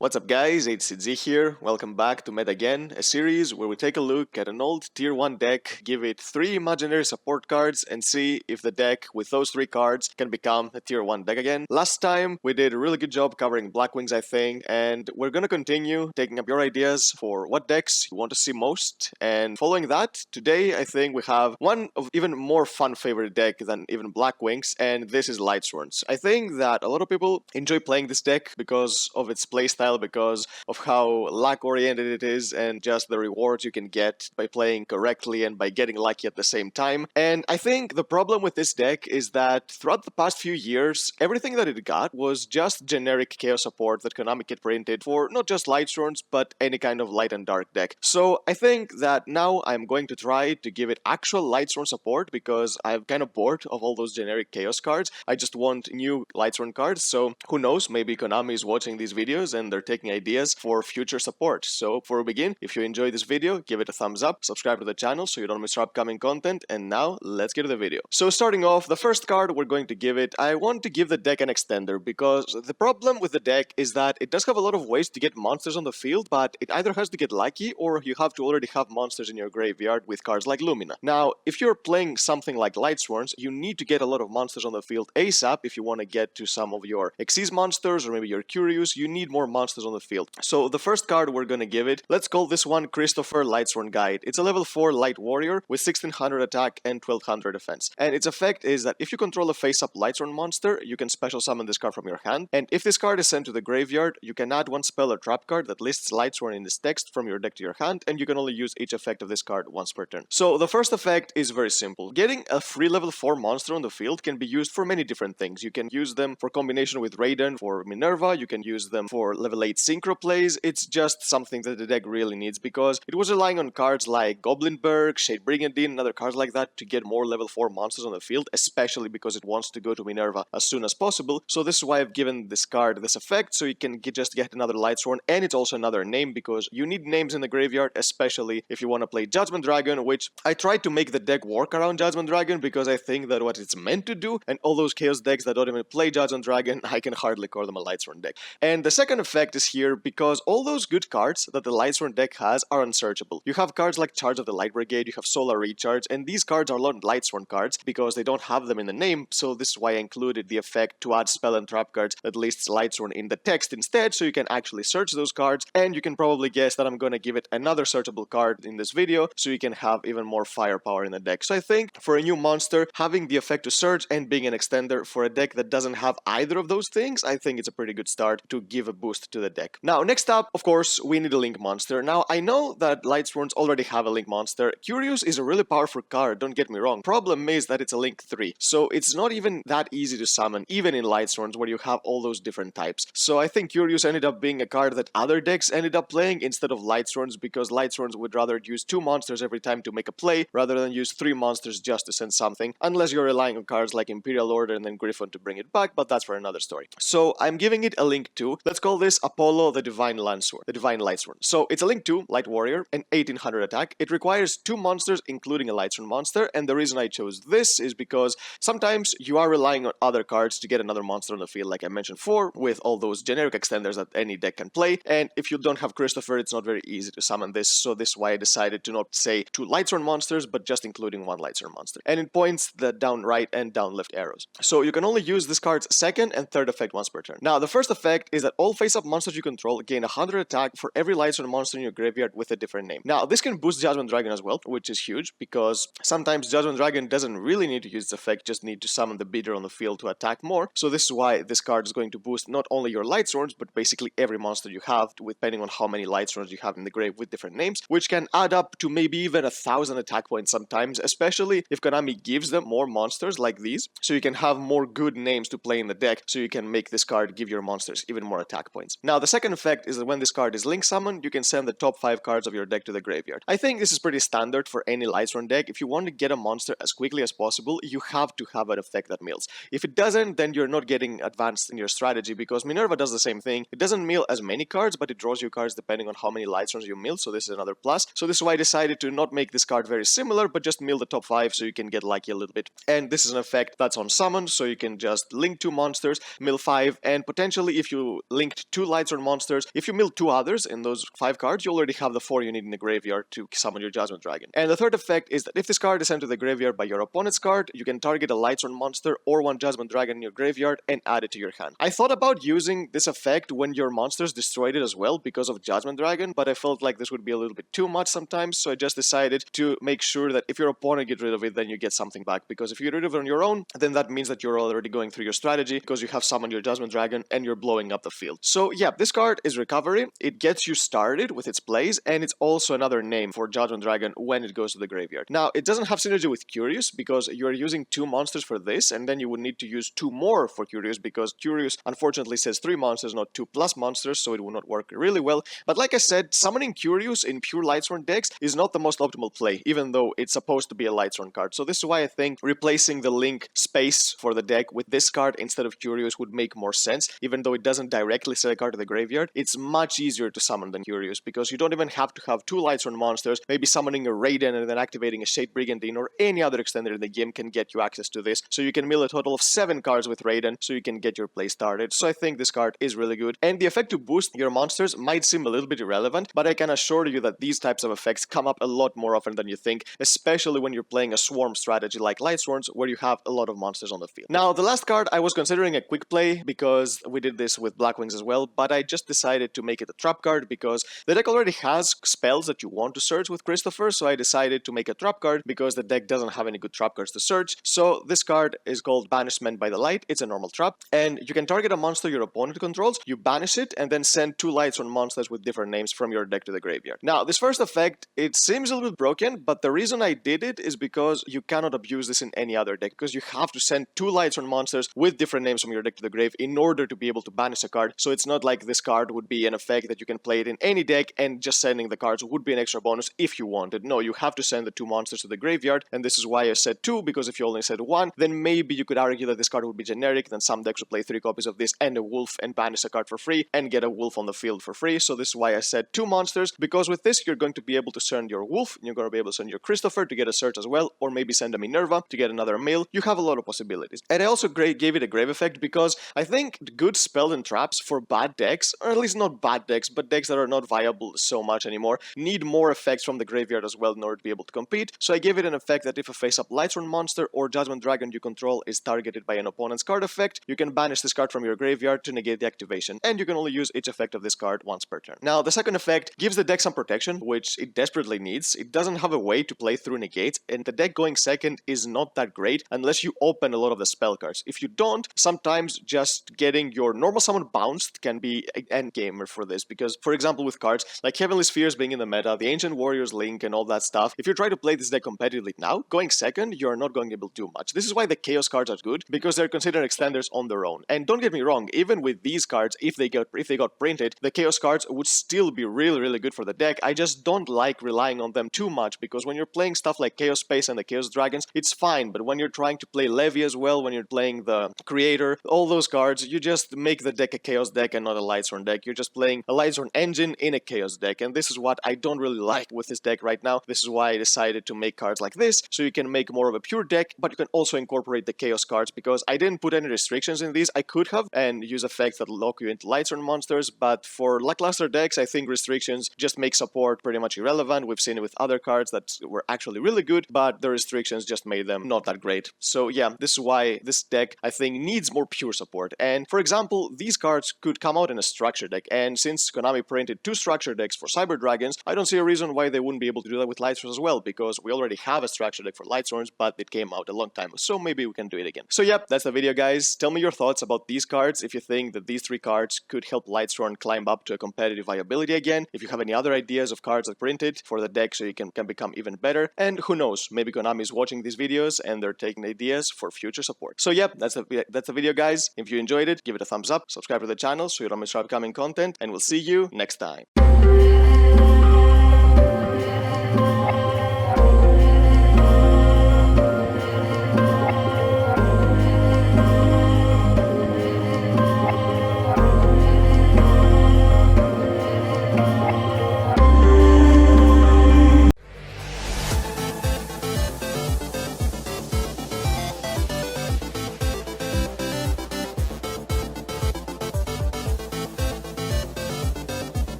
What's up guys, HCZ here, welcome back to Meta Again, a series where we take a look at an old tier 1 deck, give it 3 imaginary support cards and see if the deck with those 3 cards can become a tier 1 deck again. Last time we did a really good job covering Blackwings I think, and we're gonna continue taking up your ideas for what decks you want to see most. And following that, today I think we have one of even more fun favorite deck than even Blackwings, and this is Lightsworn. I think that a lot of people enjoy playing this deck because of its playstyle, because of how luck-oriented it is, and just the rewards you can get by playing correctly and by getting lucky at the same time. And I think the problem with this deck is that throughout the past few years, everything that it got was just generic chaos support that Konami Kit printed for not just Lightsworns, but any kind of light and dark deck. So I think that now I'm going to try to give it actual Lightsworn support because I'm kind of bored of all those generic chaos cards. I just want new Lightsworn cards, so who knows, maybe Konami is watching these videos and they're taking ideas for future support. So before we begin, if you enjoyed this video, give it a thumbs up, subscribe to the channel so you don't miss our upcoming content, and now let's get to the video. So starting off, the first card we're going to give it, I want to give the deck an extender because the problem with the deck is that it does have a lot of ways to get monsters on the field, but it either has to get lucky or you have to already have monsters in your graveyard with cards like Lumina. Now, if you're playing something like Lightsworn, you need to get a lot of monsters on the field ASAP if you want to get to some of your Xyz monsters or maybe your Curious. You need more monsters on the field. So the first card we're gonna give it, let's call this one Christopher Lightsworn Guide. It's a level 4 light warrior with 1600 attack and 1200 defense. And its effect is that if you control a face-up Lightsworn monster, you can special summon this card from your hand. And if this card is sent to the graveyard, you can add one spell or trap card that lists Lightsworn in this text from your deck to your hand, and you can only use each effect of this card once per turn. So the first effect is very simple. Getting a free level 4 monster on the field can be used for many different things. You can use them for combination with Raiden for Minerva, you can use them for level 8 synchro plays. It's just something that the deck really needs because it was relying on cards like Goblinberg, Shade Brigandine, and other cards like that to get more level 4 monsters on the field, especially because it wants to go to Minerva as soon as possible. So this is why I've given this card this effect, so you can just get another Lightsworn, and it's also another name because you need names in the graveyard, especially if you want to play Judgment Dragon, which I tried to make the deck work around Judgment Dragon because I think that what it's meant to do, and all those Chaos decks that don't even play Judgment Dragon, I can hardly call them a Lightsworn deck. And the second effect is here because all those good cards that the Lightsworn deck has are unsearchable. You have cards like Charge of the Light Brigade, you have Solar Recharge, and these cards are not Lightsworn cards because they don't have them in the name, so this is why I included the effect to add spell and trap cards that lists Lightsworn in the text instead, so you can actually search those cards, and you can probably guess that I'm going to give it another searchable card in this video, so you can have even more firepower in the deck. So I think for a new monster, having the effect to search and being an extender for a deck that doesn't have either of those things, I think it's a pretty good start to give a boost to the deck. Now, next up, of course, we need a Link monster. Now, I know that Lightsworns already have a Link monster. Curious is a really powerful card, don't get me wrong. Problem is that it's a Link 3, so it's not even that easy to summon, even in Lightsworns where you have all those different types. So I think Curious ended up being a card that other decks ended up playing instead of Lightsworns because Lightsworns would rather use 2 monsters every time to make a play rather than use 3 monsters just to send something, unless you're relying on cards like Imperial Order and then Griffon to bring it back, but that's for another story. So I'm giving it a Link 2. Let's call this Apollo the Divine Lightsworn. So it's a Link 2 Light Warrior and 1800 attack. It requires 2 monsters including a Lightsworn monster, and the reason I chose this is because sometimes you are relying on other cards to get another monster on the field, like I mentioned before, with all those generic extenders that any deck can play, and if you don't have Christopher, it's not very easy to summon this, so this is why I decided to not say 2 Lightsworn monsters, but just including 1 Lightsworn monster. And it points the down right and down left arrows. So you can only use this card's second and third effect once per turn. Now, the first effect is that all face-up monsters you control gain 100 attack for every Lightsworn monster in your graveyard with a different name. Now, this can boost Judgment Dragon as well, which is huge, because sometimes Judgment Dragon doesn't really need to use this effect, just need to summon the beater on the field to attack more. So this is why this card is going to boost not only your Lightsworns, but basically every monster you have, depending on how many Lightsworns you have in the grave with different names, which can add up to maybe even 1000 attack points sometimes, especially if Konami gives them more monsters like these, so you can have more good names to play in the deck, so you can make this card give your monsters even more attack points. Now, the second effect is that when this card is Link summoned, you can send the top 5 cards of your deck to the graveyard. I think this is pretty standard for any Lightsworn deck. If you want to get a monster as quickly as possible, you have to have an effect that mills. If it doesn't, then you're not getting advanced in your strategy, because Minerva does the same thing. It doesn't mill as many cards, but it draws you cards depending on how many Lightsworns you mill, so this is another plus. So this is why I decided to not make this card very similar, but just mill the top 5 so you can get lucky a little bit. And this is an effect that's on summon, so you can just link 2 monsters, mill 5, and potentially if you linked 2 Lightsworn monsters. If you mill 2 others in those 5 cards, you already have the 4 you need in the graveyard to summon your Judgment Dragon. And the third effect is that if this card is sent to the graveyard by your opponent's card, you can target a Lightsworn monster or 1 Judgment Dragon in your graveyard and add it to your hand. I thought about using this effect when your monsters destroyed it as well because of Judgment Dragon, but I felt like this would be a little bit too much sometimes, so I just decided to make sure that if your opponent gets rid of it, then you get something back, because if you get rid of it on your own, then that means that you're already going through your strategy because you have summoned your Judgment Dragon and you're blowing up the field. So yeah, this card is Recovery. It gets you started with its plays, and it's also another name for Judgment Dragon when it goes to the graveyard. Now, it doesn't have synergy with Curious because you're using 2 monsters for this, and then you would need to use 2 more for Curious because Curious unfortunately says 3 monsters, not 2 plus monsters, so it will not work really well. But like I said, summoning Curious in pure Lightsworn decks is not the most optimal play, even though it's supposed to be a Lightsworn card. So this is why I think replacing the link space for the deck with this card instead of Curious would make more sense. Even though it doesn't directly send a card to the graveyard, it's much easier to summon than Curious because you don't even have to have 2 Lightsworn monsters. Maybe summoning a Raiden and then activating a Shade Brigandine or any other extender in the game can get you access to this. So you can mill a total of 7 cards with Raiden so you can get your play started. So I think this card is really good. And the effect to boost your monsters might seem a little bit irrelevant, but I can assure you that these types of effects come up a lot more often than you think, especially when you're playing a swarm strategy like Lightsworns where you have a lot of monsters on the field. Now, the last card I was considering a quick play because we did this with Blackwings as well, but I just decided to make it a trap card because the deck already has spells that you want to search with Christopher, so I decided to make a trap card because the deck doesn't have any good trap cards to search. So this card is called Banishment by the Light. It's a normal trap, and you can target a monster your opponent controls, you banish it, and then send 2 Lightsworn monsters with different names from your deck to the graveyard. Now, this first effect, it seems a little bit broken, but the reason I did it is because you cannot abuse this in any other deck, because you have to send 2 Lightsworn monsters with different names from your deck to the grave in order to be able to banish a card. So it's not like this card would be an effect that you can play it in any deck and just sending the cards would be an extra bonus if you wanted. No, you have to send the 2 monsters to the graveyard, and this is why I said 2, because if you only said 1, then maybe you could argue that this card would be generic, then some decks would play 3 copies of this and a wolf and banish a card for free and get a wolf on the field for free. So this is why I said 2 monsters, because with this you're going to be able to send your wolf, you're going to be able to send your Christopher to get a search as well, or maybe send a Minerva to get another mail. You have a lot of possibilities. And I also gave it a grave effect because I think good spell and traps for bad decks, or at least not bad decks, but decks that are not viable so much anymore, need more effects from the graveyard as well in order to be able to compete. So I gave it an effect that if a face-up Lightsworn monster or Judgment Dragon you control is targeted by an opponent's card effect, you can banish this card from your graveyard to negate the activation, and you can only use each effect of this card once per turn. Now, the second effect gives the deck some protection, which it desperately needs. It doesn't have a way to play through negates, and the deck going second is not that great unless you open a lot of the spell cards. If you don't, sometimes just getting your normal summon bounced can be an endgamer for this, because, for example, with cards like Heavenly Spheres being in the meta, the Ancient Warriors Link and all that stuff, if you try to play this deck competitively now, going second, you're not going to be able to do much. This is why the Chaos cards are good, because they're considered extenders on their own. And don't get me wrong, even with these cards, if they got printed, the Chaos cards would still be really good for the deck. I just don't like relying on them too much, because when you're playing stuff like Chaos Space and the Chaos Dragons, it's fine, but when you're trying to play Levy as well, when you're playing the Creator, all those cards, you just make the deck a Chaos deck and not a Lightsworn deck. You're just playing a Lightsworn engine in a Chaos deck, and this is what I don't really like with this deck right now. This is why I decided to make cards like this, so you can make more of a pure deck, but you can also incorporate the Chaos cards, because I didn't put any restrictions in these. I could have, and use effects that lock you into Lightsworn monsters, but for lackluster decks, I think restrictions just make support pretty much irrelevant. We've seen it with other cards that were actually really good, but the restrictions just made them not that great. So yeah, this is why this deck, I think, needs more pure support. And for example, these cards could come out in a structure deck, and since Konami printed 2 structure decks for Cyber Dragons, I don't see a reason why they wouldn't be able to do that with Lightsworns as well, because we already have a structure deck for Lightsworns, but it came out a long time, so maybe we can do it again. So yeah, that's the video, guys. Tell me your thoughts about these cards, if you think that these 3 cards could help Lightsworn climb up to a competitive viability again, if you have any other ideas of cards that printed for the deck so you can become even better, and who knows, maybe Konami is watching these videos and they're taking ideas for future support. So yeah, that's the video, guys. If you enjoyed it, give it a thumbs up, subscribe to the channel so you don't miss our upcoming content, and we'll see you next time.